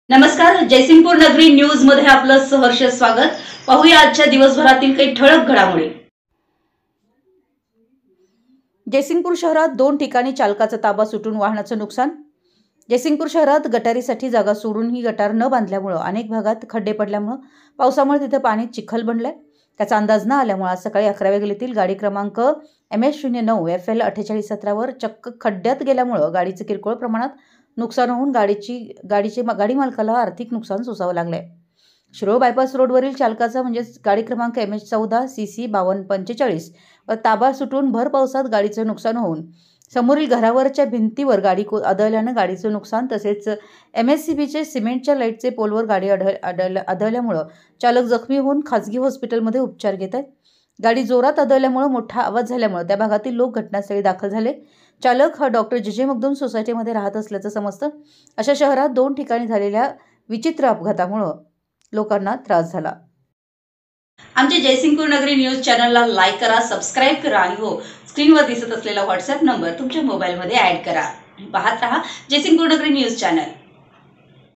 नमस्कार, जयसिंगपूर नगरी न्यूज मध्ये आपलं सहर्ष स्वागत। पाहूया आजच्या दिवसभरातील काही ठळक घडामोडी। जयसिंगपूर शहरात 2 ठिकाणी चालकाचा ताबा सुटून वाहनाचं नुकसान। जयसिंगपूर शहरात गटारीसाठी जागा सोडून ही गटार न बांधल्यामुळे अनेक भागात खड्डे पडल्यामुळे पावसामुळे तिथे पाणी चिखल बनलंय। त्याचा अंदाज न आल्यामुळे आज सकाळी 11 गलीतील गाडी क्रमांक MS09 FL 4817 वर चक्क खड्ड्यात गेल्यामुळे गाडीचे किरकोळ प्रमाणात नुकसान होऊन गाडी मालकाला आर्थिक नुकसान सोसावं लागलंय। शिरोळ बायपास रोडवरील चालकाचा म्हणजे गाडी क्रमांक MH14 CC 5245 व ताबा सुटून भर पावसात गाडीचं नुकसान होऊन समोरील घरावरच्या भिंतीवर गाडी आदळल्याने गाडीचं नुकसान, तसेच MSCBचे सिमेंटच्या लाईटचे पोलवर गाडी आदळल्यामुळे चालक जखमी होऊन खासगी हॉस्पिटलमध्ये उपचार घेत आहेत। गाडी जोरात आदळल्यामुळे मोठा आवाज झाल्यामुळे त्या भागातील लोक घटनास्थळी दाखल झाले। चालक हा डॉक्टर JJ मगदूम सोसायटीमध्ये राहत असल्याचं समजतं। अशा शहरात 2 ठिकाणी झालेल्या विचित्र अपघातामुळे लोकांना त्रास झाला। आमच्या जयसिंगपूर नगरी न्यूज चॅनलला लाईक करा, सबस्क्राइब करा आणि हो, स्क्रीनवर दिसत असलेला WhatsApp नंबर तुमच्या मोबाईलमध्ये ॲड करा। पाहत रहा जयसिंगपूर नगरी न्यूज चॅनल।